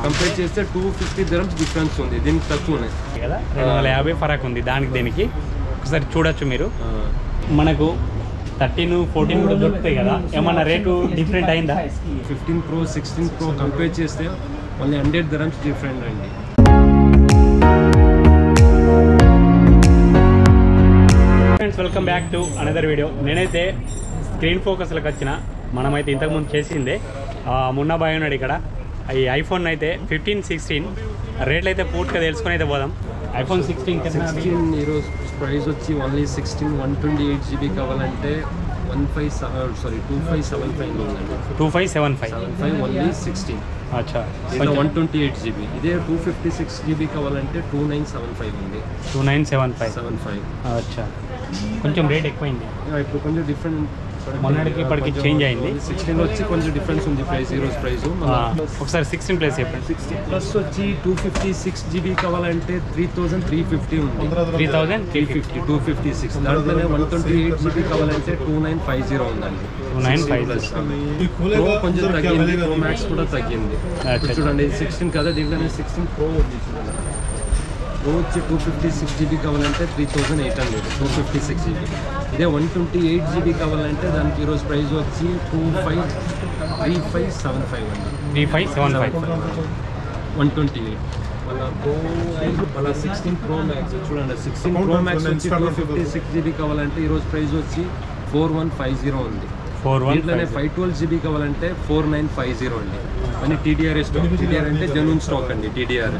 Compare చేస్తే 250 dirhams difference ఉంది, దీనికి తక్కువనే కదా 250 ఫరక్ ఉంది దానికి దీనికి. ఒకసారి చూడొచ్చు మీరు. మనకు 13, 14 కూడా దొరుకుతాయి కదా, ఏమన్నా రేటు డిఫరెంట్ అయిందా? 15 Pro 16 Pro కంపేర్ చేస్తే మళ్ళీ 100 dirhams డిఫరెంట్ అండి. Friends, welcome back to another video. నేనైతే స్క్రీన్ ఫోకస్లకు వచ్చిన, మనమైతే ఇంతకుముందు చేసిందే. మున్నా బాయ్ ఉన్నాడు ఇక్కడ. ఈ ఐఫోన్ అయితే 15, 16 రేట్లు అయితే పూర్తిగా తెలుసుకొని అయితే పోదాం. ఐఫోన్ 16 ఈరోజు ప్రైస్ వచ్చి ఓన్లీ 16 128 GB కావాలంటే 2575 ఉందండి. 2575 ఓన్లీ 16. అచ్చా, 128 GB. ఇదే 256 GB కావాలంటే 2975 ఉంది. 2975. అచ్చా, కొంచెం రేట్ ఎక్కువైంది. ఇప్పుడు కొంచెం డిఫరెంట్, మొన్నటికి ఇప్పటికి చేంజ్ అయింది. 16 వచ్చి కొంచెం డిఫరెన్స్ ఉంది ప్రైస్, ఈరోజు ప్రైస్. ఒకసారి 16 ప్లస్ చెప్పండి. 16 ప్లస్ వచ్చి 256 GB కావాలంటే 3350 ఉంది. 3350 256. దాంట్లోనే 128 GB కావాలంటే 2950 ఉందండి. 2950 ప్రో కొంచెం తగ్గింది, ప్రో మ్యాక్స్ కూడా తగ్గింది. చూడండి, 16 కదా, దీంట్లోనే 16 ప్రో ఉంది. చూడండి, ప్రో వచ్చి 256 GB కావాలంటే 3800, 256 GB. ఇదే 128 GB కావాలంటే దానికి ఈరోజు ప్రైస్ వచ్చి 3575 అండి. 3575 128. మళ్ళీ 16 ప్రో మ్యాక్స్ చూడండి, 16 ప్రో మ్యాక్స్ వచ్చి 256 GB కావాలంటే ఈరోజు ప్రైస్ వచ్చి 4150 ఉంది. దీంట్లోనే 512 GB కావాలంటే 4950 అండి. అని టీడీఆర్ స్టాక్. టీడీఆర్ అంటే జెన్యూన్ స్టాక్ అండి. టీడీఆర్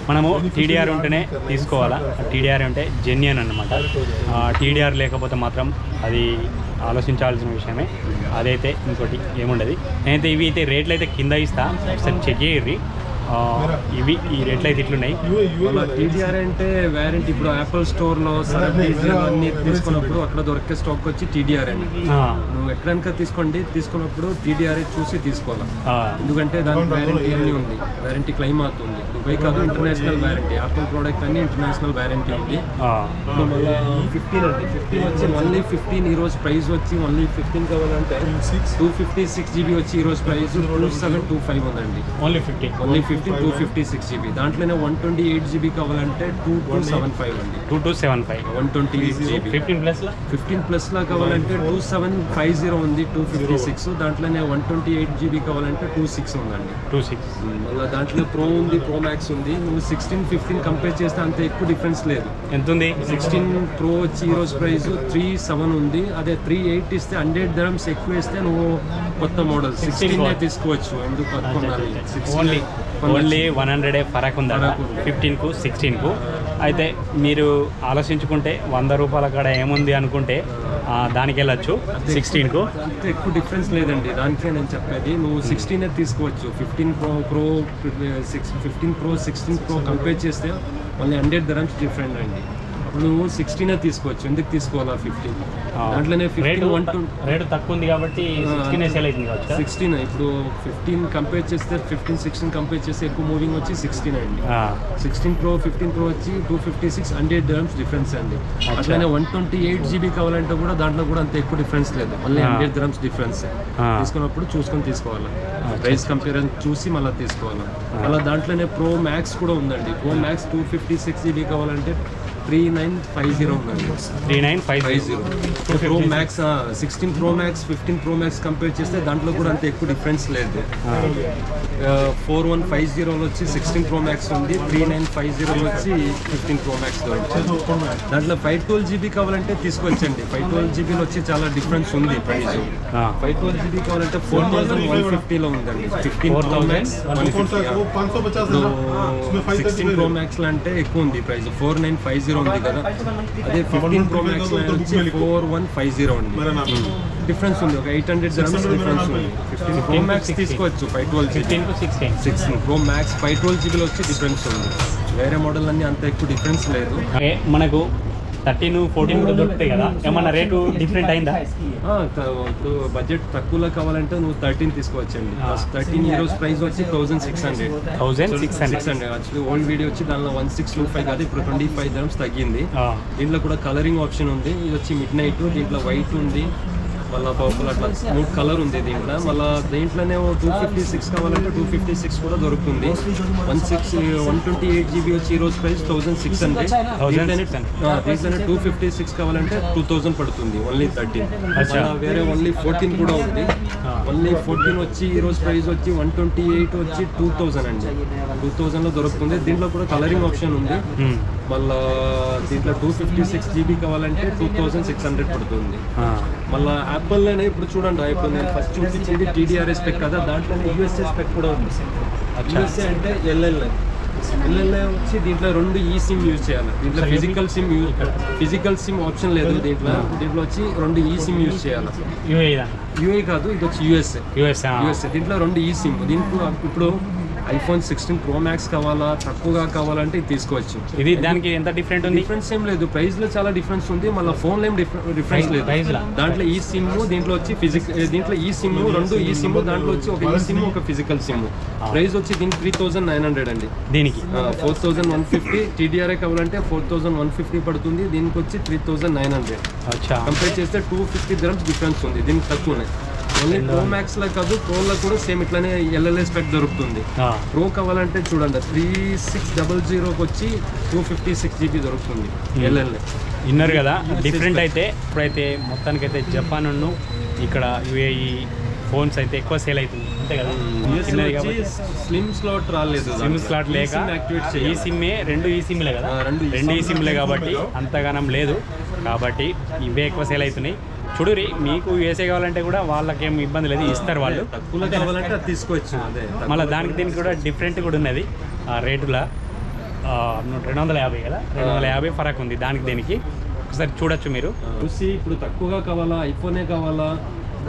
మనము టీడీఆర్ ఉంటేనే తీసుకోవాలా. టీడీఆర్ ఉంటే జెన్యూన్ అన్నమాట. టీడీఆర్ లేకపోతే మాత్రం అది ఆలోచించాల్సిన విషయమే. అదైతే ఇంకోటి ఏముండదు. నేనైతే ఇవి అయితే రేట్లు అయితే కింద ఇస్తా, ఒకసారి చెక్ చేయర్రి. ఇవి ఈ రేట్లు అయితే ఇట్లున్నాయి. టీడీఆర్ అంటే వారంటీ. ఇప్పుడు యాపిల్ స్టోర్లో అన్ని తీసుకున్నప్పుడు అక్కడ దొరికే స్టాక్ వచ్చి టీడీఆర్ అండి. నువ్వు ఎక్కడైనా తీసుకున్నప్పుడు టీడీఆర్ చూసి తీసుకోవాలి. ఎందుకంటే దానికి వారంటీ అన్నీ ఉంది, వారంటీ క్లెయిమ్ అవుతుంది. దుబాయ్ కాదు, ఇంటర్నేషనల్ వారంటీ. యాపిల్ ప్రోడక్ట్ అన్ని ఇంటర్నేషనల్ వారంటీ ఉంది. ఇప్పుడు మళ్ళీ 15 అండి. 15 వచ్చి ఓన్లీ 15. ఈరోజు ప్రైస్ వచ్చి ఓన్లీ 15 కావాలంటే 256 GB వచ్చి ఈరోజు ప్రైస్ 2725 ఉందండి. Only 15 256 GB. దాంట్లోనే 128 GB కావాలంటే 2275 అండి. 2275 128 GB. 15 ప్లస్ లా కావాలంటే 2750 ఉంది. 256. దాంట్లోనే 128 GB కావాలంటే 26 ఉందండి. 26. మళ్ళీ దాంట్లో ప్రో ఉంది, ప్రో మ్యాక్స్ ఉంది. నువ్వు 16, 15 కంపేర్ చేస్తే అంత ఎక్కువ డిఫరెన్స్ లేదు. ఎంత ఉంది? 16 ప్రో వచ్చి ఈరోజు ప్రైస్ 37 ఉంది. అదే 38 ఇస్తే 100 dirhams ఎక్కువ ఇస్తే నువ్వు కొత్త మోడల్ 16 తీసుకోవచ్చు. ఎందుకు అనుకున్నారు? ఓన్లీ 100 ఫరక్ ఉందా 15కు 16కు. అయితే మీరు ఆలోచించుకుంటే 100 రూపాయల కాడ ఏముంది అనుకుంటే దానికి వెళ్ళచ్చు. 16కు అంత ఎక్కువ డిఫరెన్స్ లేదండి. దానికే నేను చెప్పేది, నువ్వు 16 తీసుకోవచ్చు. 15 Pro 16 Pro కంపేర్ చేస్తే మళ్ళీ 100 dirhams డిఫరెంట్ అండి. నువ్వు 16 తీసుకోవచ్చు. ఎందుకు తీసుకోవాలా 15? దాంట్లోనే 15 రేటు తక్కువ ఉంది కాబట్టి 16 సేల్ అవుతుంది కావచ్చు. 16 ఇప్పుడు 15 కంపేర్ చేస్తే 15, 16 కంపేర్ చేస్తే ఎక్కువ మూవింగ్ వచ్చి 16 అండి. 16 Pro 15 Pro వచ్చి 256, 100 dirhams డిఫరెన్స్ అండి. అట్లానే 128 GB కావాలంటే కూడా దాంట్లో కూడా అంత ఎక్కువ డిఫరెన్స్ లేదు. మళ్ళీ 100 dirhams డిఫరెన్స్. తీసుకున్నప్పుడు చూసుకొని తీసుకోవాలి, ప్రైస్ కంపేర్ చూసి మళ్ళీ తీసుకోవాలి. మళ్ళీ దాంట్లోనే ప్రో మ్యాక్స్ కూడా ఉందండి. ప్రో మ్యాక్స్ 256 GB కావాలంటే 3950 ఉందండి. 3950. Pro max 16 pro max 15 pro max compare చేస్తే దాంట్లో కూడా అంత ఎక్కువ డిఫరెన్స్ లేదు. 4150 వచ్చి 16 ప్రో మ్యాక్స్ ఉంది. 3950 వచ్చి 15 ప్రో మ్యాక్స్ దాంట్లో 512 GB కావాలంటే తీసుకోవచ్చండి. 512 GB వచ్చి చాలా డిఫరెన్స్ ఉంది ప్రైస్. 512 GB కావాలంటే 4150లో ఉందండి. 15 ప్రో మ్యాక్స్ 16 ప్రో మ్యాక్స్ అంటే ఎక్కువ ఉంది ప్రైస్. 4950 ఉంది కదా. అదే 15 ప్రో మ్యాక్స్ వచ్చి 4150 ఉంది. డిఫరెన్స్ ఉంది, ఒక 800 dirhams డిఫరెన్స్ ఉంది. 15 ప్రో మ్యాక్స్ తీసుకోవచ్చు. 512 16 ప్రో మ్యాక్స్ 512 GB వచ్చి డిఫరెన్స్ ఉంది. వేరే మోడల్ అన్ని అంత ఎక్కువ డిఫరెన్స్ లేదు. మనకు 13, 14 కూడా దొరుకుతాయి కదా, ఏమన్నా రేటు డిఫరెంట్ అయిందా? బడ్జెట్ తక్కువలో కావాలంటే నువ్వు 13 తీసుకోవచ్చండి. 13 ఈరోజు ప్రైస్ వచ్చి 1600. యాక్చువల్లీ ఓల్డ్ వీడియో వచ్చి దానిలో 1625 కాదు, ఇప్పుడు 25 dirhams తగ్గింది. దీంట్లో కూడా కలరింగ్ ఆప్షన్ ఉంది. ఇది వచ్చి మిడ్ నైట్, దీంట్లో వైట్ ఉంది, మళ్ళీ పర్పుల్ అట్లా 3 కలర్ ఉంది దీంట్లో. మళ్ళీ దీంట్లోనే 256 కావాలంటే 256 కూడా దొరుకుతుంది. 128 GB వచ్చి ఈరోజు ప్రైస్ 1600. దీంట్లోనే 256 కావాలంటే 2000 పడుతుంది, ఓన్లీ 13. వేరే ఓన్లీ 14 కూడా ఉంది. ఓన్లీ 14 వచ్చి ఈరోజు ప్రైస్ వచ్చి 128 వచ్చి 2000 అండి. 2000లో దొరుకుతుంది. దీంట్లో కూడా కలరింగ్ ఆప్షన్ ఉంది. మళ్ళీ దీంట్లో 256 GB కావాలంటే 2600 పడుతుంది. మళ్ళీ యాపిల్లోనే ఇప్పుడు చూడండి, ఇప్పుడు నేను ఫస్ట్ చూపించేది TDRS స్పెక్ కదా, దాంట్లోనే USA స్పెక్ కూడా ఉంది. USA అంటే LLA వచ్చి దీంట్లో 2 ఈ సిమ్ యూజ్ చేయాలి. దీంట్లో ఫిజికల్ సిమ్ ఆప్షన్ లేదు. దీంట్లో వచ్చి 2 ఈ సిమ్ యూజ్ చేయాలి. యూఏ కాదు, ఇది వచ్చి యూఎస్ఏ. దీంట్లో 2 ఈ సిమ్. దీంట్లో ఇప్పుడు iPhone 16 Pro Max కావాలా, తక్కువగా కావాలంటే ఇది తీసుకోవచ్చు. ఇది దానికి ఎంత డిఫరెంట్ ఉంది? డిఫరెన్స్ ఏం లేదు, ప్రైస్ లో చాలా డిఫరెన్స్ ఉంది. మళ్ళీ ఫోన్ లో ఏం డిఫరెన్స్ లేదు. దాంట్లో ఈ సిమ్, దీంట్లో వచ్చి దీంట్లో ఈ సిమ్ 2 ఈ సిమ్, దాంట్లో వచ్చి ఒక ఈ సిమ్ ఒక ఫిజికల్ సిమ్. ప్రైస్ వచ్చి దీనికి 3900 అండి. దీనికి 4150. TDRA కావాలంటే 4150 పడుతుంది. దీనికి వచ్చి 3900. కంపేర్ చేస్తే 250 dirhams డిఫరెన్స్ ఉంది. దీనికి తక్కువనే. ఓన్లీ Pro Max లో కాదు, ప్రోలో కూడా సేమ్ ఇట్లానే LLA స్పెక్ దొరుకుతుంది. ప్రో కావాలంటే చూడండి 3600 వచ్చి 256 GB దొరుకుతుంది LLA. విన్నారు కదా డిఫరెంట్. అయితే ఇప్పుడైతే మొత్తానికైతే జపాన్ ఇక్కడ UAE ఫోన్స్ అయితే ఎక్కువ సేల్ అవుతుంది అంతే కదా. స్లిమ్ స్లాట్ రాలేదు, సిమ్ స్లాట్ లేక ఈ సిమ్మే 2 ఈ సిమ్లే కదా, 2 ఈ సిమ్లే కాబట్టి అంతగానం లేదు. కాబట్టి ఇవే ఎక్కువ సేల్ అవుతున్నాయి. చూడురి, మీకు USA కావాలంటే కూడా వాళ్ళకేం ఇబ్బంది లేదు, ఇస్తారు వాళ్ళు. తక్కువలో కావాలంటే తీసుకోవచ్చు. మళ్ళీ దానికి దీనికి కూడా డిఫరెంట్ కూడా ఉన్నది రేటులా. 250 కదా, 250 ఫరక్ ఉంది దానికి దీనికి. ఒకసారి చూడొచ్చు మీరు. చూసి ఇప్పుడు తక్కువగా కావాలా, ఐఫోనే కావాలా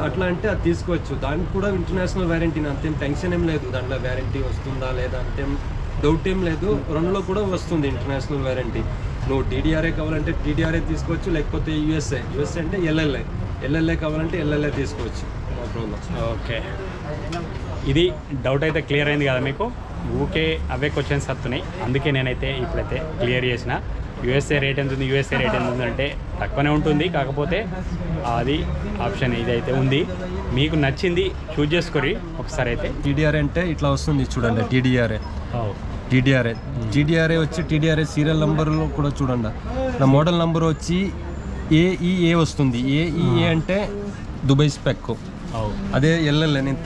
అట్లా అంటే అది తీసుకోవచ్చు. దానికి కూడా ఇంటర్నేషనల్ వ్యారంటీ, అంతేం టెన్షన్ ఏం లేదు. దాంట్లో వ్యారంటీ వస్తుందా లేదా అంతేం డౌట్ ఏం లేదు. 2లో కూడా వస్తుంది ఇంటర్నేషనల్ వ్యారంటీ. నువ్వు TDRA కావాలంటే TDRA తీసుకోవచ్చు, లేకపోతే USA అంటే LLA కావాలంటే LLA తీసుకోవచ్చు. ఓకే, ఇది డౌట్ అయితే క్లియర్ అయింది కదా మీకు. ఊకే అవే క్వశ్చన్స్ వస్తున్నాయి, అందుకే నేనైతే ఇప్పుడైతే క్లియర్ చేసిన. USA రేట్ ఎంత ఉంది, USA రేట్ ఎంత ఉంది అంటే తక్కువనే ఉంటుంది. కాకపోతే అది ఆప్షన్ ఇదైతే ఉంది. మీకు నచ్చింది చూజ్ చేసుకొని ఒకసారి అయితే. TDRA అంటే ఇట్లా వస్తుంది చూడండి. TDRA వచ్చి TDRA సీరియల్ నెంబర్లో కూడా చూడండి. నా మోడల్ నెంబర్ వచ్చి AEA వస్తుంది. AEA అంటే దుబాయ్ స్పెక్. అదే LLA, నేను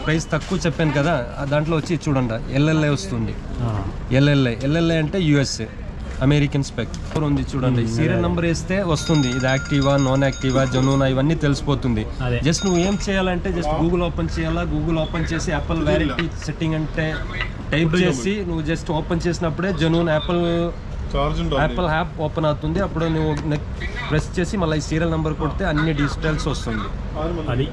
ప్రైస్ తక్కువ చెప్పాను కదా, దాంట్లో వచ్చి చూడండి LLA వస్తుంది. LLA అంటే USA అమెరికన్ స్పెక్ ఉంది చూడండి. సీరియల్ నెంబర్ వేస్తే వస్తుంది. ఇది యాక్టివా, నాన్ యాక్టివా, జెన్యూనా ఇవన్నీ తెలిసిపోతుంది. జస్ట్ నువ్వు ఏం చేయాలంటే జస్ట్ గూగుల్ ఓపెన్ చేయాలా. గూగుల్ ఓపెన్ చేసి యాపిల్ వ్యారంటీ సెట్టింగ్ అంటే టైప్ చేసి నువ్వు జస్ట్ ఓపెన్ చేసినప్పుడే జెన్యూన్ యాపిల్ యాప్ ఓపెన్ అవుతుంది. అప్పుడు నువ్వు ప్రెస్ చేసి మళ్ళీ ఈ సీరియల్ నెంబర్ కొడితే అన్ని డీటెయిల్స్ వస్తుంది. అది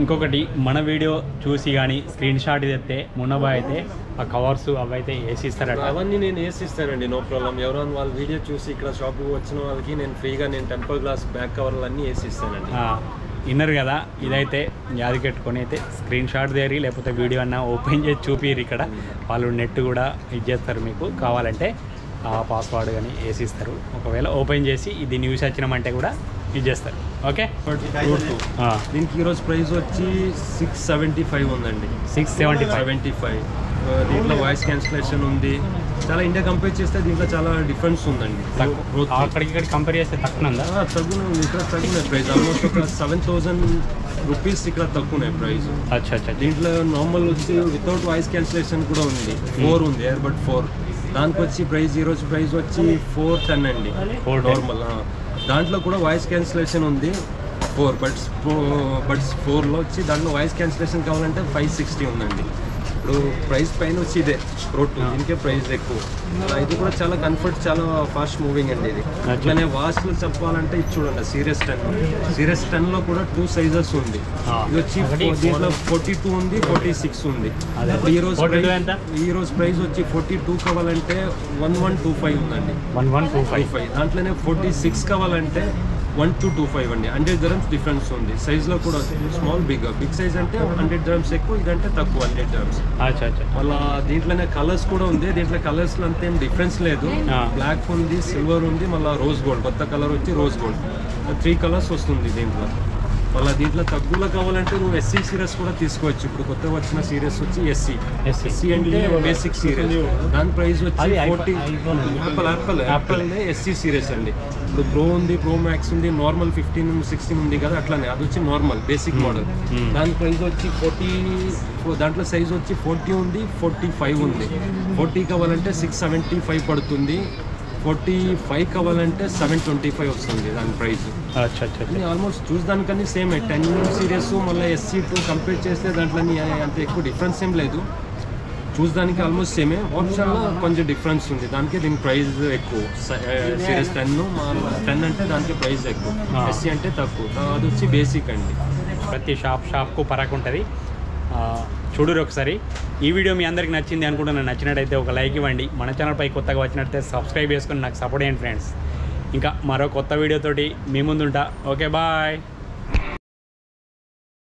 ఇంకొకటి, మన వీడియో చూసి కానీ స్క్రీన్ షాట్ తెస్తే మున్నబాయ్ అయితే ఆ కవర్స్ అవైతే వేసిస్తారట. అవన్నీ నేను వేసిస్తానండి, నో ప్రాబ్లం. ఎవరైనా వాళ్ళ వీడియో చూసి ఇక్కడ షాప్కి వచ్చిన వాళ్ళకి నేను ఫ్రీగా టెంపర్ గ్లాస్ బ్యాక్ కవర్లు అన్నీ వేసిస్తానండి. విన్నారు కదా, ఇదైతే యాది పెట్టుకొని అయితే స్క్రీన్ షాట్ దేరి, లేకపోతే వీడియో అన్న ఓపెన్ చేసి చూపిరు. ఇక్కడ వాళ్ళు నెట్ కూడా ఇచ్చేస్తారు మీకు. కావాలంటే ఆ పాస్వర్డ్ కానీ వేసిస్తారు. ఒకవేళ ఓపెన్ చేసి ఇది న్యూస్ వచ్చినామంటే కూడా ఇచ్చేస్తారు. ఓకే, దీనికి ఈరోజు ప్రైస్ వచ్చి 675 ఉందండి. 675. దీంట్లో వాయిస్ క్యాన్సిలేషన్ ఉంది. చాలా ఇండియా కంపేర్ చేస్తే దీంట్లో చాలా డిఫరెన్స్ ఉందండి. అక్కడికి ఇక్కడ కంపేర్ చేస్తే తక్కువ ఉందా? తగ్గునే, ఇక్కడ తగ్గునే ప్రైస్. ఆల్మోస్ట్ ఒక 7000 రూపీస్ ఇక్కడ తక్కువనే ప్రైస్. అచ్చా. దీంట్లో నార్మల్ వచ్చి వితౌట్ వాయిస్ క్యాన్సిలేషన్ కూడా ఉంది. 4 ఉంది, ఎయిర్బడ్ 4. దానికి వచ్చి ప్రైస్ ఈరోజు ప్రైస్ వచ్చి 410 అండి, నార్మల్. దాంట్లో కూడా వాయిస్ క్యాన్సిలేషన్ ఉంది. 4 బడ్స్ 4లో వచ్చి దాంట్లో వాయిస్ క్యాన్సిలేషన్ కావాలంటే 560 ఉందండి. ఇప్పుడు ప్రైస్ పైన వచ్చి ఇదే Pro 2, దీనికే ప్రైస్ ఎక్కువ. ఇది కూడా చాలా కంఫర్ట్, చాలా ఫాస్ట్ మూవింగ్ అండి ఇది. అట్లనే వాచ్లో చెప్పాలంటే ఇది చూడండి, Series 10లో కూడా 2 సైజెస్ ఉంది. ఇది వచ్చి దీంట్లో 42 ఉంది, 46 ఉంది. ఈ రోజు ప్రైస్ వచ్చి 42 కావాలంటే 1125 ఉందండి. 1125. దాంట్లోనే 46 కావాలంటే 1225 అండి. 100 dirhams డిఫరెన్స్ ఉంది. సైజ్లో కూడా స్మాల్ బిగ్ సైజ్ అంటే 100 dirhams ఎక్కువ, ఇదంటే తక్కువ 100 dirhams. మళ్ళీ దీంట్లోనే కలర్స్ కూడా ఉంది. దీంట్లో కలర్స్లో అంతేం డిఫరెన్స్ లేదు. బ్లాక్ ఉంది, సిల్వర్ ఉంది, మళ్ళీ రోజ్ గోల్డ్. కొత్త కలర్ వచ్చి రోజ్ గోల్డ్. 3 కలర్స్ వస్తుంది దీంట్లో. మళ్ళీ దీంట్లో తగ్గులో కావాలంటే నువ్వు ఎస్సీ సీరియస్ కూడా తీసుకోవచ్చు. ఇప్పుడు కొత్తగా వచ్చిన సీరియస్ వచ్చి ఎస్సీ అంటే బేసిక్ సీరియస్, దాని ప్రైస్ వచ్చి 40. యాపిల్ ఎస్సీ సీరియస్ అండి. ఇప్పుడు ప్రో ఉంది, ప్రో మ్యాక్స్ ఉంది, నార్మల్ 15, 16 ఉంది కదా, అట్లానే అది వచ్చి నార్మల్ బేసిక్ మోడల్. దాని ప్రైస్ వచ్చి 40. దాంట్లో సైజ్ వచ్చి 40 ఉంది, 45 ఉంది. 40 కావాలంటే 675 పడుతుంది, 45 కావాలంటే 725 వస్తుంది దాని ప్రైస్. ఆల్మోస్ట్ చూసేదానికన్నీ సేమ్. 10 సీరియస్ మళ్ళీ SC2 కంపేర్ చేస్తే దాంట్లో అంత ఎక్కువ డిఫరెన్స్ ఏం లేదు. చూసేదానికి ఆల్మోస్ట్ సేమే, ఆప్షన్లో కొంచెం డిఫరెన్స్ ఉంది. దానికి దీని ప్రైస్ ఎక్కువ. సీరియస్ 10 అంటే దానికి ప్రైస్ ఎక్కువ, SC అంటే తక్కువ. అది వచ్చి బేసిక్ అండి. ప్రతి షాప్కు పరాకు ఉంటుంది. చూడరు ఒకసారి. ఈ వీడియో మీ అందరికి నచ్చింది అనుకుంటున్నాను. నచ్చినట్టయితే ఒక లైక్ ఇవ్వండి. మన ఛానల్పై కొత్తగా వచ్చినట్టయితే సబ్స్క్రైబ్ చేసుకొని నాకు సపోర్ట్ చేయండి ఫ్రెండ్స్. ఇంకా మరో కొత్త వీడియోతోటి మీ ముందుంటా. Okay, bye.